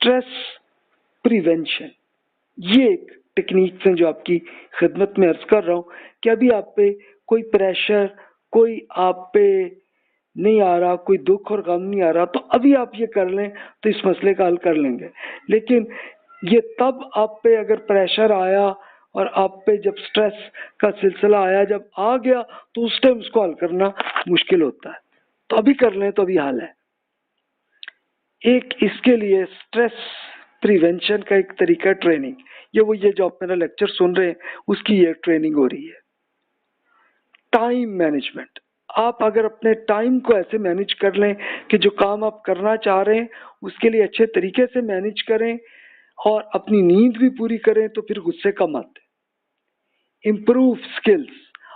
Stress prevention, ये एक technique है जो आपकी खिदमत में अर्ज कर रहा हूँ कि अभी आप पे कोई प्रेशर, कोई आप पे नहीं आ रहा, कोई दुख और गम नहीं आ रहा, तो अभी आप ये कर लें तो इस मसले का हल कर लेंगे। लेकिन ये तब आप पे अगर प्रेशर आया और आप पे जब स्ट्रेस का सिलसिला आया, जब आ गया, तो उस टाइम उसको हल करना मुश्किल होता है। तो अभी कर लें तो अभी हल है। एक इसके लिए स्ट्रेस प्रिवेंशन का एक तरीका ट्रेनिंग, ये जो आप मेरा लेक्चर सुन रहे हैं उसकी ये ट्रेनिंग हो रही है। टाइम मैनेजमेंट, आप अगर अपने टाइम को ऐसे मैनेज कर लें कि जो काम आप करना चाह रहे हैं उसके लिए अच्छे तरीके से मैनेज करें और अपनी नींद भी पूरी करें, तो फिर गुस्से कम आते। इम्प्रूव स्किल्स,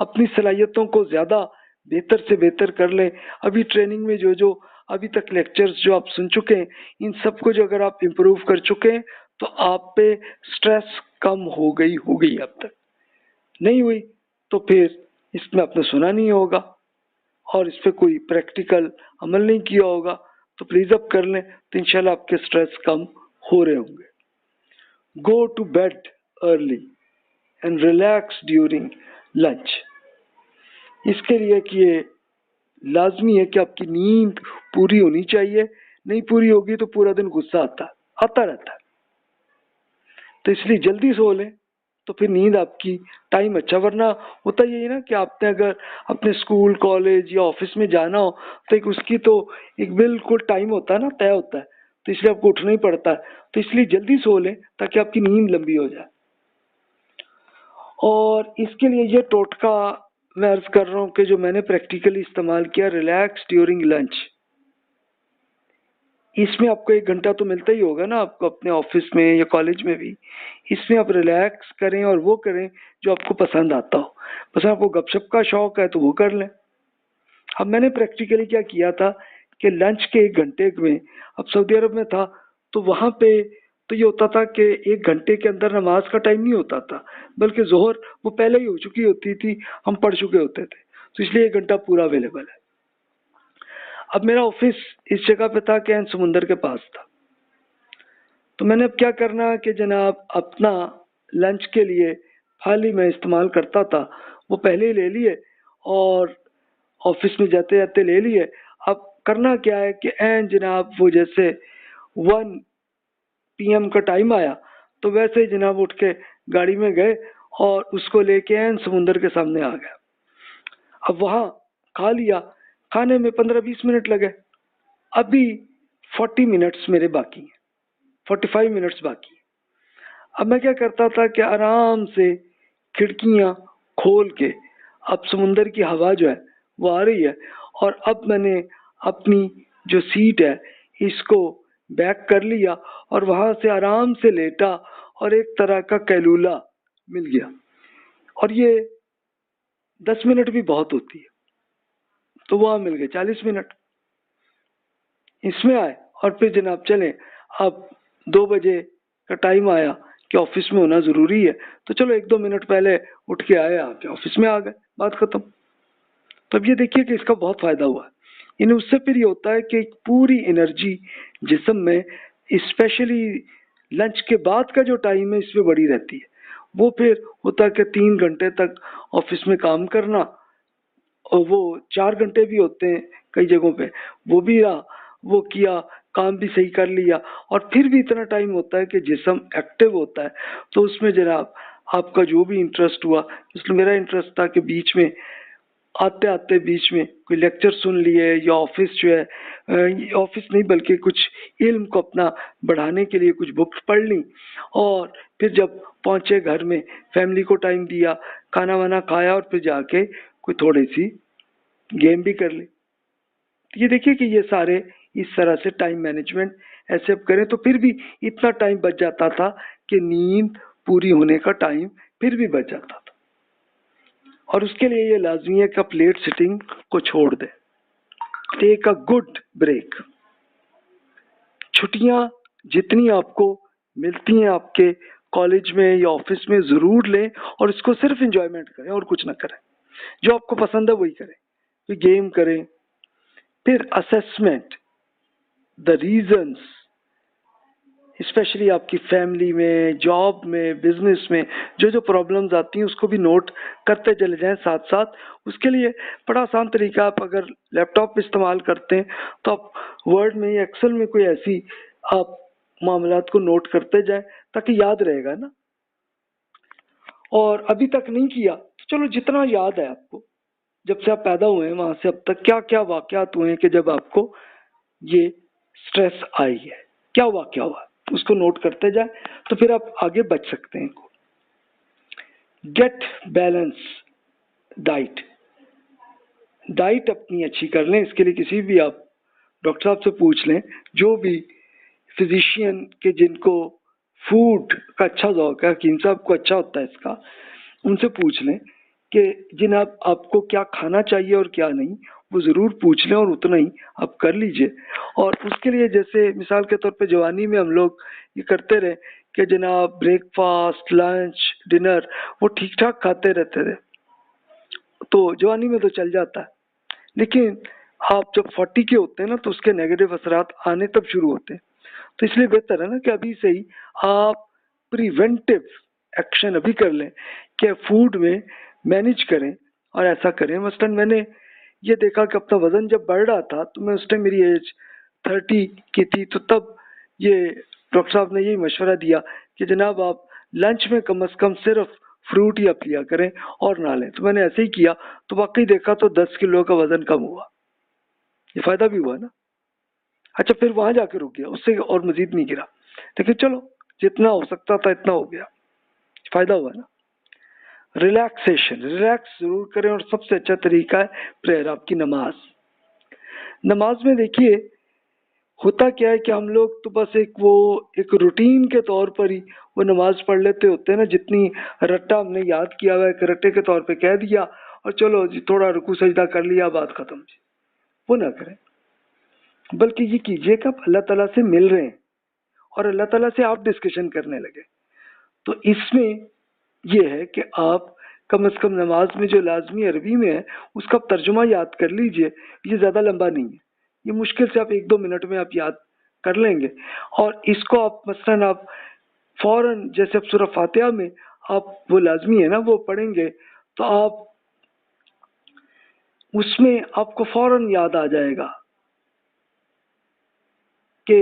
अपनी सलाहियतों को ज़्यादा बेहतर से बेहतर कर लें। अभी ट्रेनिंग में जो अभी तक लेक्चर्स जो आप सुन चुके हैं, इन सबको जो अगर आप इम्प्रूव कर चुके हैं तो आप पे स्ट्रेस कम हो गई अब तक नहीं हुई तो फिर इसमें आपने सुना नहीं होगा और इस पर कोई प्रैक्टिकल अमल नहीं किया होगा, तो प्लीज अब कर लें, तो इंशाल्लाह आपके स्ट्रेस कम हो रहे होंगे। Go to bed early and relax during lunch, इसके लिए कि ये लाजमी है कि आपकी नींद पूरी होनी चाहिए, नहीं पूरी होगी तो पूरा दिन गुस्सा आता रहता है। तो इसलिए जल्दी सो लें तो फिर नींद आपकी टाइम अच्छा, वरना होता यही ना कि आपने अगर अपने स्कूल कॉलेज या ऑफिस में जाना हो तो एक उसकी तो एक बिल्कुल टाइम होता है ना, तय होता है, तो इसलिए आपको उठना ही पड़ता है। तो इसलिए जल्दी सो लें ताकि आपकी नींद लंबी हो जाए। और इसके लिए ये टोटका मैं अर्ज कर रहा हूँ कि जो मैंने प्रैक्टिकली इस्तेमाल किया, रिलैक्स ड्यूरिंग लंच। इसमें आपको 1 घंटा तो मिलता ही होगा ना आपको अपने ऑफिस में या कॉलेज में भी, इसमें आप रिलैक्स करें और वो करें जो आपको पसंद आता हो। बस आपको गपशप का शौक है तो वो कर लें। अब मैंने प्रैक्टिकली क्या किया था कि लंच के 1 घंटे में, अब सऊदी अरब में था तो वहाँ पे तो ये होता था कि 1 घंटे के अंदर नमाज का टाइम नहीं होता था, बल्कि जोहर वो पहले ही हो चुकी होती थी, हम पढ़ चुके होते थे, तो इसलिए 1 घंटा पूरा अवेलेबल है। अब मेरा ऑफिस इस जगह पे था कि समुंदर के पास था, तो मैंने अब क्या करना कि जनाब अपना लंच के लिए थाली मैं इस्तेमाल करता था वो पहले ही ले लिए और ऑफिस में जाते जाते ले लिए। अब करना क्या है कि जनाब वो जैसे 1 PM का टाइम आया तो वैसे ही जनाब उठ के गाड़ी में गए और उसको लेके समुंदर के सामने आ गया। अब वहाँ खा लिया, खाने में 15-20 मिनट लगे, अभी 40 मिनट्स मेरे बाकी हैं, 45 मिनट्स बाकी हैं। अब मैं क्या करता था कि आराम से खिड़कियां खोल के, अब समुंदर की हवा जो है वो आ रही है और अब मैंने अपनी जो सीट है इसको बैक कर लिया और वहां से आराम से लेटा और एक तरह का कैलूला मिल गया। और ये 10 मिनट भी बहुत होती है, तो वहां मिल गए 40 मिनट। इसमें आए और फिर जनाब चले, अब 2 बजे का टाइम आया कि ऑफिस में होना जरूरी है, तो चलो 1-2 मिनट पहले उठ के आए, आके ऑफिस में आ गए, बात खत्म। तो अब ये देखिए कि इसका बहुत फायदा हुआ। इन उससे फिर ये होता है कि पूरी एनर्जी जिस्म में, स्पेशली लंच के बाद का जो टाइम है इसमें बड़ी रहती है। वो फिर होता है कि 3 घंटे तक ऑफिस में काम करना, और वो 4 घंटे भी होते हैं कई जगहों पे, वो भी रहा, वो किया, काम भी सही कर लिया, और फिर भी इतना टाइम होता है कि जिस्म एक्टिव होता है। तो उसमें जनाब आपका जो भी इंटरेस्ट हुआ, इसलिए मेरा इंटरेस्ट था कि बीच में आते आते बीच में कोई लेक्चर सुन लिए या ऑफिस जो है, ऑफिस नहीं बल्कि कुछ इल्म को अपना बढ़ाने के लिए कुछ बुक्स पढ़ ली, और फिर जब पहुंचे घर में फैमिली को टाइम दिया, खाना वाना खाया, और फिर जाके कोई थोड़ी सी गेम भी कर ली। ये देखिए कि ये सारे इस तरह से टाइम मैनेजमेंट ऐसे अब करें तो फिर भी इतना टाइम बच जाता था कि नींद पूरी होने का टाइम फिर भी बच जाता था। और उसके लिए ये लाजमी है कि आप लेट सिटिंग को छोड़ दें, टेक अ गुड ब्रेक। छुट्टियां जितनी आपको मिलती हैं आपके कॉलेज में या ऑफिस में जरूर लें और इसको सिर्फ एंजॉयमेंट करें और कुछ ना करें, जो आपको पसंद है वही करें, कोई गेम करें। फिर असेसमेंट द रीजंस स्पेशली आपकी फैमिली में, जॉब में, बिजनेस में जो जो प्रॉब्लम्स आती हैं उसको भी नोट करते चले जाएं साथ साथ। उसके लिए बड़ा आसान तरीका, आप अगर लैपटॉप इस्तेमाल करते हैं तो आप वर्ड में या एक्सेल में कोई ऐसी आप मामलात को नोट करते जाएं ताकि याद रहेगा ना। और अभी तक नहीं किया तो चलो जितना याद है आपको, जब से आप पैदा हुए हैं वहां से अब तक क्या क्या वाकयात हुए हैं कि जब आपको ये स्ट्रेस आई है, क्या वाकया हुआ, उसको नोट करते जाए तो फिर आप आगे बच सकते हैं। गेट बैलेंस डाइट, डाइट अपनी अच्छी कर लें। इसके लिए किसी भी आप डॉक्टर साहब से पूछ लें, जो भी फिजिशियन के जिनको फूड का अच्छा शौक है, हकीम साहब को अच्छा होता है इसका, उनसे पूछ लें कि जिन्हें आपको क्या खाना चाहिए और क्या नहीं, वो ज़रूर पूछ लें और उतना ही आप कर लीजिए। और उसके लिए जैसे मिसाल के तौर पे जवानी में हम लोग ये करते रहे कि जनाब ब्रेकफास्ट, लंच, डिनर वो ठीक ठाक खाते रहते थे, तो जवानी में तो चल जाता है। लेकिन आप जब 40 के होते हैं ना तो उसके नेगेटिव असरात आने तब शुरू होते हैं। तो इसलिए बेहतर है ना कि अभी से ही आप प्रिवेंटिव एक्शन अभी कर लें कि फूड में मैनेज करें और ऐसा करें। मसलन मैंने ये देखा कि अपना वजन जब बढ़ रहा था तो मैं उस टाइम मेरी एज 30 की थी, तो तब ये डॉक्टर साहब ने यही मशवरा दिया कि जनाब आप लंच में कम से कम सिर्फ फ्रूट ही आप लिया करें और ना लें। तो मैंने ऐसे ही किया तो वाकई देखा तो 10 किलो का वजन कम हुआ, ये फायदा भी हुआ ना। अच्छा फिर वहां जाकर रुक गया, उससे और मजीद नहीं गिरा, लेकिन चलो जितना हो सकता था इतना हो गया, फायदा हुआ ना। रिलैक्सेशन, रिलैक्स जरूर करें और सबसे अच्छा तरीका है प्रेयर, आपकी नमाज। नमाज में देखिए होता क्या है कि हम लोग तो बस एक रूटीन के तौर पर ही वो नमाज पढ़ लेते होते हैं ना, जितनी रट्टा हमने याद किया हुआ है एक रट्टे के तौर पे कह दिया और चलो जी थोड़ा रुकू सजदा कर लिया, बात खत्म जी। वो ना करें, बल्कि ये कीजिए कि आप अल्लाह ताला से मिल रहे हैं और अल्लाह ताला से आप डिस्कशन करने लगे। तो इसमें ये है कि आप कम से कम नमाज में जो लाजमी अरबी में है उसका तर्जुमा याद कर लीजिए। ये ज़्यादा लंबा नहीं है, ये मुश्किल से आप 1-2 मिनट में आप याद कर लेंगे। और इसको आप मसलन आप फौरन जैसे अब सूरह फातिहा में आप वो लाजमी है ना वो पढ़ेंगे तो आप उसमें आपको फौरन याद आ जाएगा कि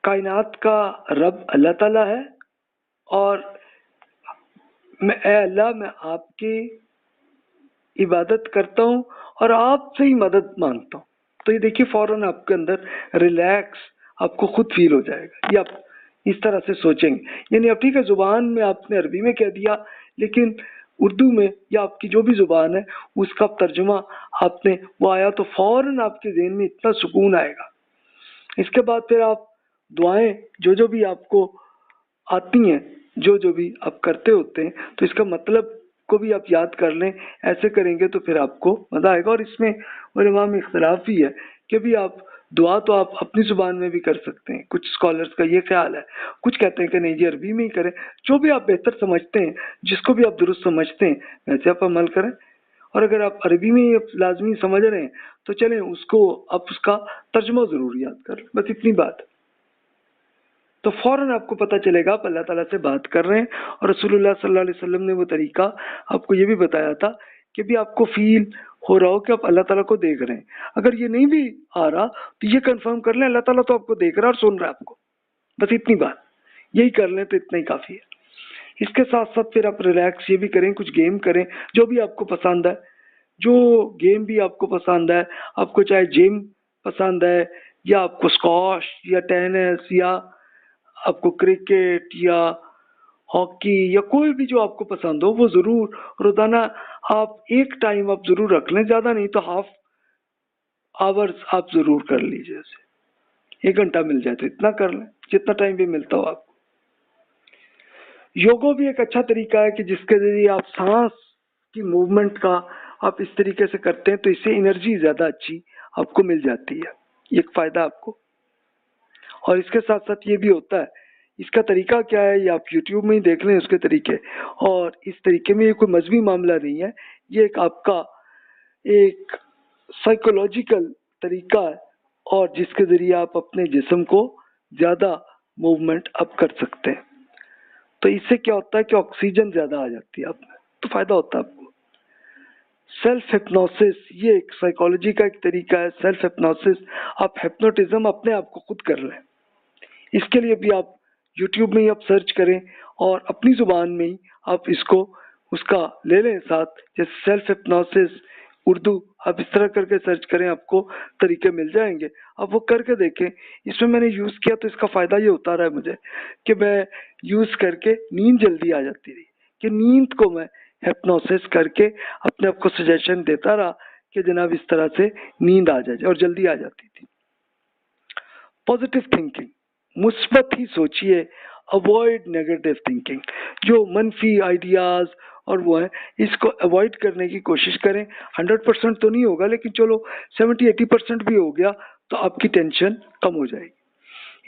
कायनात का रब अल्लाह ताला है और मैं ए अल्लाह मैं आपकी इबादत करता हूँ और आपसे ही मदद मांगता हूँ। तो ये देखिए फौरन आपके अंदर रिलैक्स आपको खुद फील हो जाएगा। ये आप इस तरह से सोचेंगे, यानी अब ठीक है जुबान में आपने अरबी में कह दिया, लेकिन उर्दू में या आपकी जो भी जुबान है उसका तर्जुमा आपने वो आया तो फौरन आपके ज़हन में इतना सुकून आएगा। इसके बाद फिर आप दुआएं जो जो भी आपको आती हैं, जो जो भी आप करते होते हैं, तो इसका मतलब को भी आप याद कर लें। ऐसे करेंगे तो फिर आपको मज़ा आएगा। और इसमें उलमा में इख्तलाफ भी है कि भी आप दुआ तो आप अपनी ज़ुबान में भी कर सकते हैं, कुछ स्कॉलर्स का ये ख्याल है, कुछ कहते हैं कि नहीं जी अरबी में ही करें। जो भी आप बेहतर समझते हैं, जिसको भी आप दुरुस्त समझते हैं वैसे आप अमल करें। और अगर आप अरबी में लाजमी समझ रहे हैं तो चलें उसको आप उसका तर्जुमा ज़रूर याद कर लें, बस इतनी बात है। तो फौरन आपको पता चलेगा आप अल्लाह ताला से बात कर रहे हैं। और रसूलुल्लाह सल्लल्लाहु अलैहि वसल्लम ने वो तरीका आपको ये भी बताया था कि भी आपको फील हो रहा हो कि आप अल्लाह ताला को देख रहे हैं। अगर ये नहीं भी आ रहा तो ये कंफर्म कर लें अल्लाह ताला तो आपको देख रहा है और सुन रहा है आपको, बस इतनी बात, यही कर लें तो इतना ही काफ़ी है। इसके साथ साथ फिर आप रिलैक्स ये भी करें, कुछ गेम करें जो भी आपको पसंद है, जो गेम भी आपको पसंद है, आपको चाहे जिम पसंद है या आपको स्क्वॉश या टेनिस या आपको क्रिकेट या हॉकी या कोई भी जो आपको पसंद हो वो ज़रूर रोज़ाना आप एक टाइम आप ज़रूर रख लें, ज़्यादा नहीं तो हाफ आवर्स आप ज़रूर कर लीजिए। जैसे 1 घंटा मिल जाए तो इतना कर लें, जितना टाइम भी मिलता हो आपको। योगा भी एक अच्छा तरीका है कि जिसके ज़रिए आप सांस की मूवमेंट का आप इस तरीके से करते हैं तो इससे एनर्जी ज़्यादा अच्छी आपको मिल जाती है, एक फ़ायदा आपको। और इसके साथ साथ ये भी होता है, इसका तरीका क्या है ये आप यूट्यूब में ही देख लें उसके तरीके। और इस तरीके में ये कोई मजहबी मामला नहीं है, ये एक आपका एक साइकोलॉजिकल तरीका है और जिसके ज़रिए आप अपने जिस्म को ज़्यादा मूवमेंट आप कर सकते हैं। तो इससे क्या होता है कि ऑक्सीजन ज्यादा आ जाती है आप में, तो फायदा होता है आपको। सेल्फ हिप्नोसिस, ये एक साइकोलॉजी का एक तरीका है। सेल्फ हिप्नोसिस, आप हिप्नोटिज्म अपने आप को खुद कर लें। इसके लिए भी आप यूट्यूब में ही आप सर्च करें और अपनी जुबान में ही आप इसको उसका ले लें साथ, जैसे सेल्फ हिप्नोसिस उर्दू, आप इस तरह करके सर्च करें, आपको तरीके मिल जाएंगे, आप वो करके देखें। इसमें मैंने यूज किया तो इसका फायदा ये होता रहा है मुझे कि मैं यूज करके नींद जल्दी आ जाती रही, कि नींद को मैं हिप्नोसिस करके अपने आप को सजेशन देता रहा कि जनाब इस तरह से नींद आ जाए, और जल्दी आ जाती थी। पॉजिटिव थिंकिंग, मुस्बत ही सोचिए, अवॉइड नेगेटिव थिंकिंग। जो मनफी आइडियाज और वो है, इसको अवॉइड करने की कोशिश करें। 100% तो नहीं होगा, लेकिन चलो 70-80% भी हो गया तो आपकी टेंशन कम हो जाएगी।